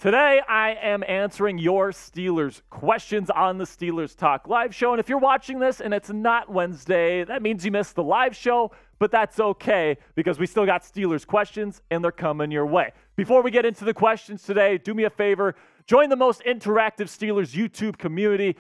Today, I am answering your Steelers questions on the Steelers Talk Live show. And if you're watching this and it's not Wednesday, that means you missed the live show, but that's okay because we still got Steelers questions and they're coming your way. Before we get into the questions today, do me a favor, join the most interactive Steelers YouTube community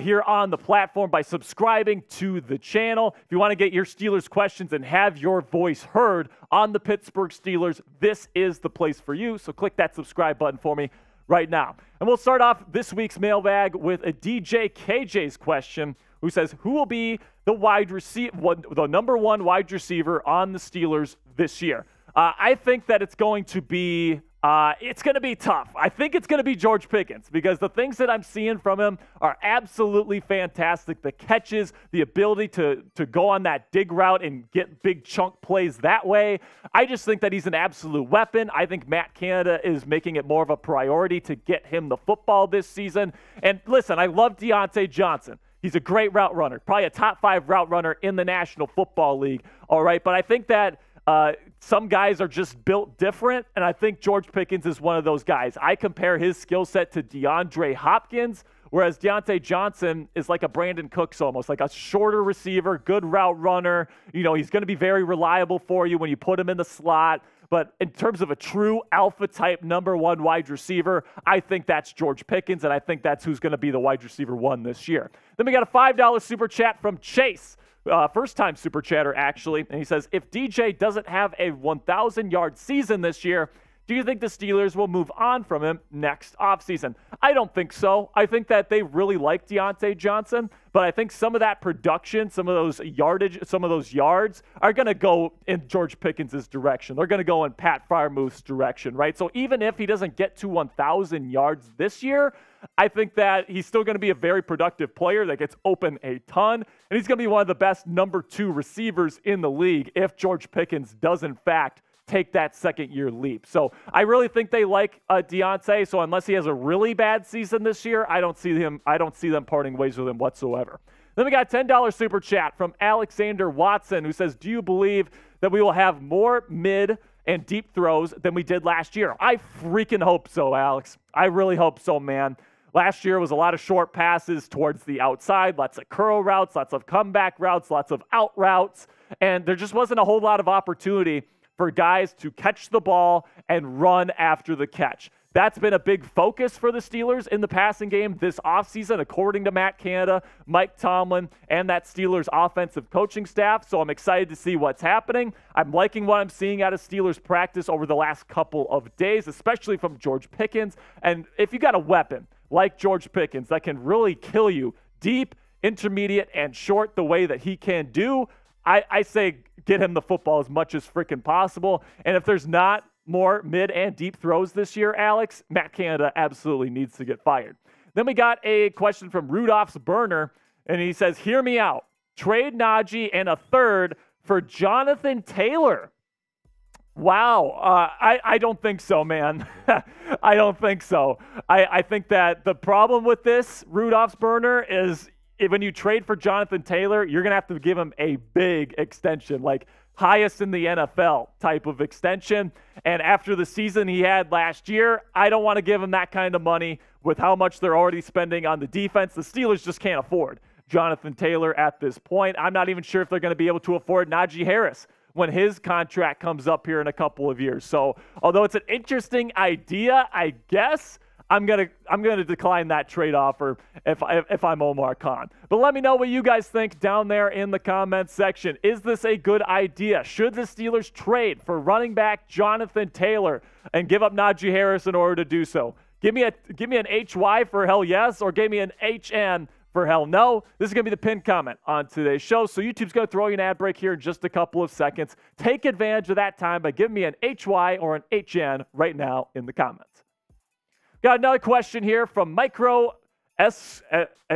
here on the platform by subscribing to the channel. If you want to get your Steelers questions and have your voice heard on the Pittsburgh Steelers, this is the place for you. So click that subscribe button for me right now. And we'll start off this week's mailbag with a DJKs question, who says, who will be the number one wide receiver on the Steelers this year? I think that it's going to be tough. I think it's going to be George Pickens because the things that I'm seeing from him are absolutely fantastic. The catches, the ability to go on that dig route and get big chunk plays that way. I just think that he's an absolute weapon. I think Matt Canada is making it more of a priority to get him the football this season. And listen, I love Diontae Johnson. He's a great route runner, probably a top 5 route runner in the National Football League. All right, but I think that some guys are just built different, and I think George Pickens is one of those guys. I compare his skill set to DeAndre Hopkins, whereas Diontae Johnson is like a Brandon Cooks almost, like a shorter receiver, good route runner. You know, he's going to be very reliable for you when you put him in the slot. But in terms of a true alpha-type number one wide receiver, I think that's George Pickens, and I think that's who's going to be the wide receiver one this year. Then we got a $5 super chat from Chase. First-time super chatter, actually. And he says, if DJ doesn't have a 1,000-yard season this year, do you think the Steelers will move on from him next offseason? I don't think so. I think that they really like Diontae Johnson, but I think some of that production, some of those yards are going to go in George Pickens' direction. They're going to go in Pat Freiermuth's direction, right? So even if he doesn't get to 1,000 yards this year, I think that he's still going to be a very productive player that gets open a ton, and he's going to be one of the best number 2 receivers in the league if George Pickens does, in fact, take that second-year leap. So I really think they like Diontae, so unless he has a really bad season this year, I don't see them parting ways with him whatsoever. Then we got a $10 super chat from Alexander Watson, who says, do you believe that we will have more mid and deep throws than we did last year? I freaking hope so, Alex. I really hope so, man. Last year was a lot of short passes towards the outside, lots of curl routes, lots of comeback routes, lots of out routes, and there just wasn't a whole lot of opportunity for guys to catch the ball and run after the catch. That's been a big focus for the Steelers in the passing game this offseason, according to Matt Canada, Mike Tomlin, and that Steelers offensive coaching staff. So I'm excited to see what's happening. I'm liking what I'm seeing out of Steelers practice over the last couple of days, especially from George Pickens. And if you got a weapon like George Pickens that can really kill you deep, intermediate, and short the way that he can do, I say get him the football as much as freaking possible. And if there's not more mid and deep throws this year, Alex, Matt Canada absolutely needs to get fired. Then we got a question from Rudolph's Burner, and he says, hear me out. Trade Najee and a third for Jonathan Taylor. Wow. I don't think so, man. I don't think so. I think that the problem with this, Rudolph's Burner, is when you trade for Jonathan Taylor, you're going to have to give him a big extension, like highest in the NFL type of extension. And after the season he had last year, I don't want to give him that kind of money with how much they're already spending on the defense. The Steelers just can't afford Jonathan Taylor at this point. I'm not even sure if they're going to be able to afford Najee Harris when his contract comes up here in a couple of years. So although it's an interesting idea, I guess, I'm gonna decline that trade offer if I'm Omar Khan. But let me know what you guys think down there in the comments section. Is this a good idea? Should the Steelers trade for running back Jonathan Taylor and give up Najee Harris in order to do so? Give me an HY for hell yes, or give me an HN for hell no. This is going to be the pinned comment on today's show. So YouTube's going to throw you an ad break here in just a couple of seconds. Take advantage of that time by giving me an HY or an HN right now in the comments. Got another question here from Micro S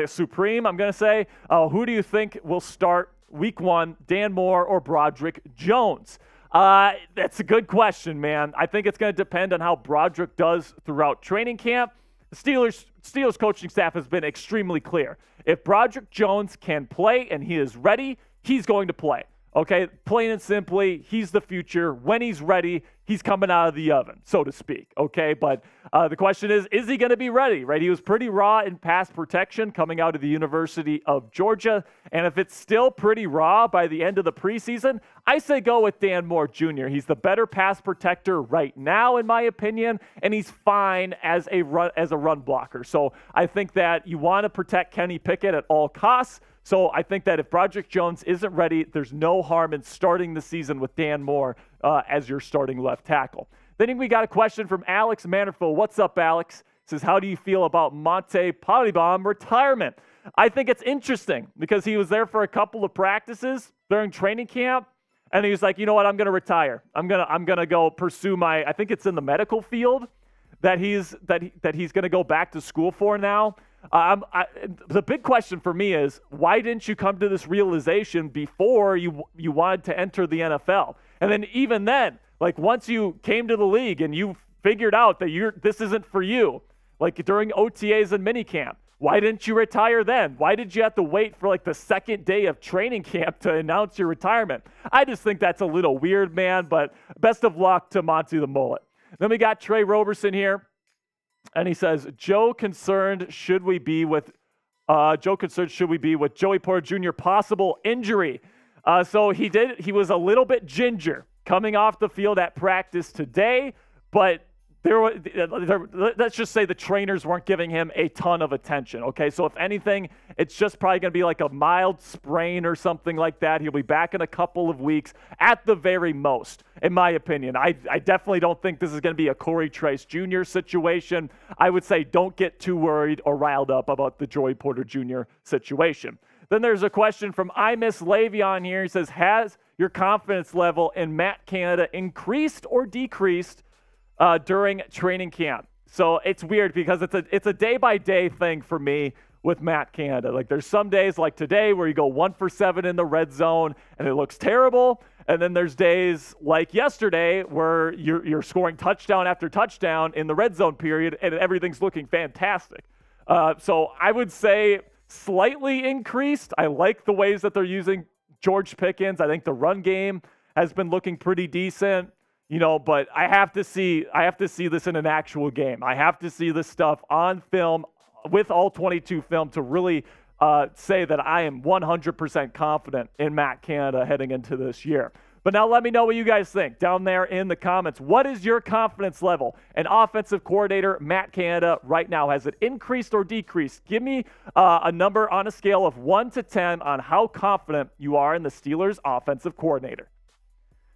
Supreme, I'm going to say. Who do you think will start week 1, Dan Moore or Broderick Jones? That's a good question, man. I think it's going to depend on how Broderick does throughout training camp. The Steelers coaching staff has been extremely clear. If Broderick Jones can play and he is ready, he's going to play. Okay, plain and simply, he's the future. When he's ready, he's coming out of the oven, so to speak. Okay, but the question is he going to be ready, right? He was pretty raw in pass protection coming out of the University of Georgia. And if it's still pretty raw by the end of the preseason, I say go with Dan Moore Jr. He's the better pass protector right now, in my opinion, and he's fine as a run blocker. So I think that you want to protect Kenny Pickett at all costs. So I think that if Broderick Jones isn't ready, there's no harm in starting the season with Dan Moore as your starting left tackle. Then we got a question from Alex Manderfield. What's up, Alex? Says, how do you feel about Monty Polybaum retirement? I think it's interesting because he was there for a couple of practices during training camp, and he was like, you know what, I'm going to retire. I'm gonna go pursue I think it's in the medical field that he's going to go back to school for now. The big question for me is, why didn't you come to this realization before you wanted to enter the NFL? And then even then, like once you came to the league and you figured out that this isn't for you, like during OTAs and minicamp, why didn't you retire then? Why did you have to wait for like the second day of training camp to announce your retirement? I just think that's a little weird, man, but best of luck to Monty the Mullet. Then we got Trey Roberson here. And he says, Joe concerned should we be with Joey Porter Jr. possible injury? So he was a little bit ginger coming off the field at practice today, but let's just say the trainers weren't giving him a ton of attention. Okay, so if anything, it's just probably going to be like a mild sprain or something like that. He'll be back in a couple of weeks at the very most, in my opinion. I definitely don't think this is going to be a Corey Trice Jr. situation. I would say don't get too worried or riled up about the Joey Porter Jr. situation. Then there's a question from I Miss Le'Veon here. He says, has your confidence level in Matt Canada increased or decreased during training camp? So it's weird because it's a day-by-day thing for me with Matt Canada. Like there's some days like today where you go 1 for 7 in the red zone and it looks terrible. And then there's days like yesterday where you're scoring touchdown after touchdown in the red zone period and everything's looking fantastic. So I would say slightly increased. I like the ways that they're using George Pickens. I think the run game has been looking pretty decent. You know, but I have to see this in an actual game. I have to see this stuff on film with all 22 film to really say that I am 100% confident in Matt Canada heading into this year. But now let me know what you guys think down there in the comments. What is your confidence level? And offensive coordinator Matt Canada right now, has it increased or decreased? Give me a number on a scale of 1 to 10 on how confident you are in the Steelers offensive coordinator.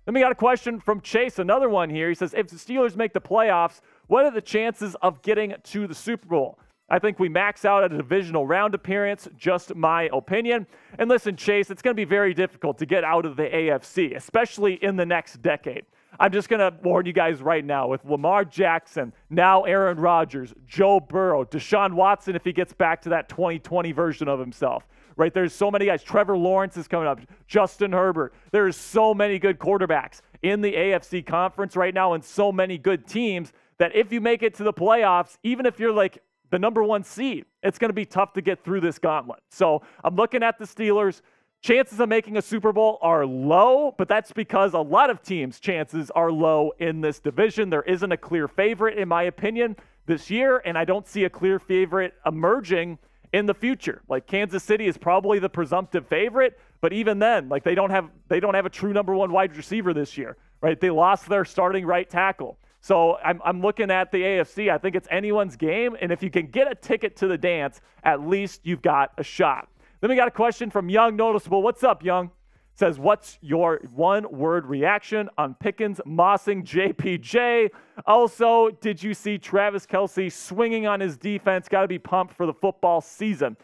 Then we got a question from Chase, another one here. He says, if the Steelers make the playoffs, what are the chances of getting to the Super Bowl? I think we max out at a divisional round appearance, just my opinion. And listen, Chase, it's going to be very difficult to get out of the AFC, especially in the next decade. I'm just going to warn you guys right now, with Lamar Jackson, now Aaron Rodgers, Joe Burrow, Deshaun Watson if he gets back to that 2020 version of himself. Right, there's so many guys. Trevor Lawrence is coming up. Justin Herbert. There's so many good quarterbacks in the AFC conference right now and so many good teams that if you make it to the playoffs, even if you're like the number 1 seed, it's going to be tough to get through this gauntlet. So I'm looking at the Steelers. Chances of making a Super Bowl are low, but that's because a lot of teams' chances are low in this division. There isn't a clear favorite, in my opinion, this year, and I don't see a clear favorite emerging in the future. Like Kansas City is probably the presumptive favorite, but even then, like they don't have a true number 1 wide receiver this year, right? They lost their starting right tackle. So I'm looking at the AFC. I think it's anyone's game, and if you can get a ticket to the dance, at least you've got a shot. Then we got a question from Young Noticeable. What's up, Young? Says, what's your one-word reaction on Pickens mossing JPJ? Also, did you see Travis Kelce swinging on his defense? Got to be pumped for the football season.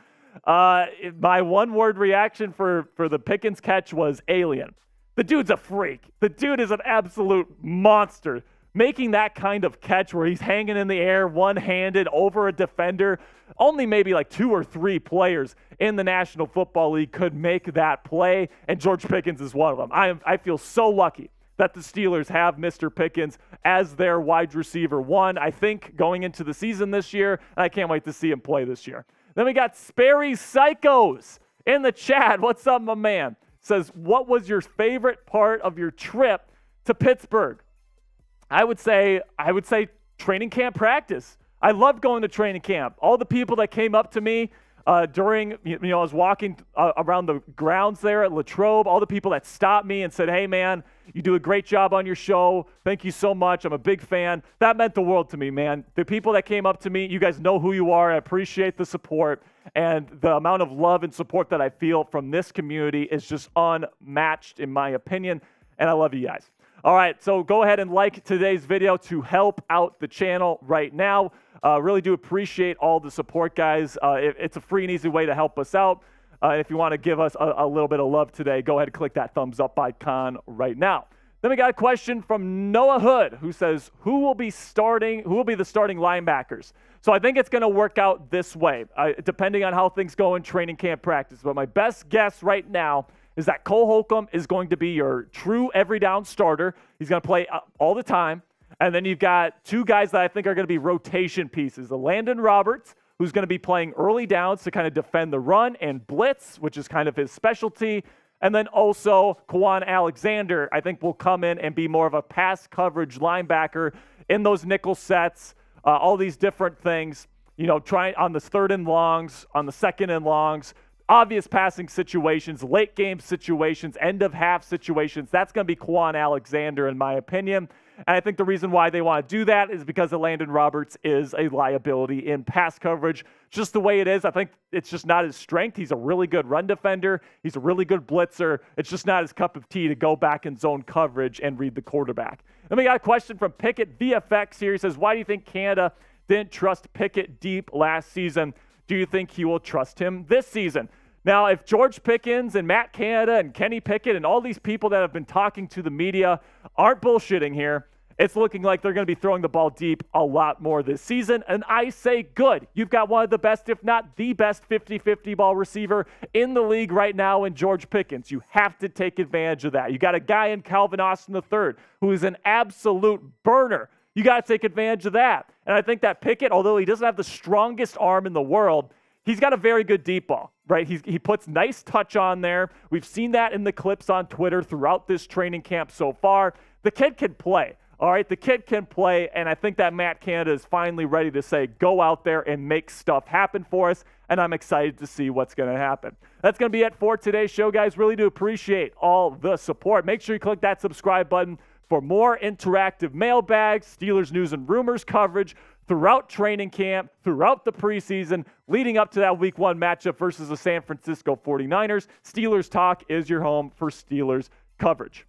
My one-word reaction for the Pickens catch was alien. The dude's a freak. The dude is an absolute monster. Making that kind of catch where he's hanging in the air one-handed over a defender, only maybe like 2 or 3 players in the National Football League could make that play, and George Pickens is one of them. I feel so lucky that the Steelers have Mr. Pickens as their wide receiver 1, I think, going into the season this year, and I can't wait to see him play this year. Then we got Sperry Psychos in the chat. What's up, my man? says, what was your favorite part of your trip to Pittsburgh? I would say training camp practice. I loved going to training camp. All the people that came up to me during, I was walking around the grounds there at Latrobe, all the people that stopped me and said, hey, man, you do a great job on your show. Thank you so much. I'm a big fan. That meant the world to me, man. The people that came up to me, you guys know who you are. I appreciate the support. And the amount of love and support that I feel from this community is just unmatched, in my opinion. And I love you guys. All right, so go ahead and like today's video to help out the channel right now. Really do appreciate all the support, guys. It's a free and easy way to help us out. If you want to give us a little bit of love today, go ahead and click that thumbs up icon right now. Then we got a question from Noah Hood, who says, who will be the starting linebackers? So I think it's going to work out this way, depending on how things go in training camp practice. But my best guess right now is that Cole Holcomb is going to be your true every down starter. He's going to play all the time. And then you've got two guys that I think are going to be rotation pieces. Landon Roberts, who's going to be playing early downs to kind of defend the run and blitz, which is kind of his specialty. And then also Kwon Alexander, I think, will come in and be more of a pass coverage linebacker in those nickel sets, all these different things, trying on the third and longs, on the second and longs, obvious passing situations, late game situations, end of half situations. That's going to be Kwon Alexander, in my opinion. And I think the reason why they want to do that is because Landon Roberts is a liability in pass coverage. Just the way it is, I think it's just not his strength. He's a really good run defender. He's a really good blitzer. It's just not his cup of tea to go back in zone coverage and read the quarterback. Then we got a question from Pickett VFX here. He says, why do you think Canada didn't trust Pickett deep last season? Do you think he will trust him this season? Now, if George Pickens and Matt Canada and Kenny Pickett and all these people that have been talking to the media aren't bullshitting here, it's looking like they're going to be throwing the ball deep a lot more this season. And I say good. You've got one of the best, if not the best 50-50 ball receiver in the league right now in George Pickens. You have to take advantage of that. You got a guy in Calvin Austin III who is an absolute burner. You got to take advantage of that. And I think that Pickett, although he doesn't have the strongest arm in the world, he's got a very good deep ball, right? He puts nice touch on there. We've seen that in the clips on Twitter throughout this training camp so far. The kid can play, all right? The kid can play, and I think that Matt Canada is finally ready to say, go out there and make stuff happen for us, and I'm excited to see what's going to happen. That's going to be it for today's show, guys. Really do appreciate all the support. Make sure you click that subscribe button for more interactive mailbags, Steelers news and rumors coverage throughout training camp, throughout the preseason, leading up to that Week 1 matchup versus the San Francisco 49ers. Steelers Talk is your home for Steelers coverage.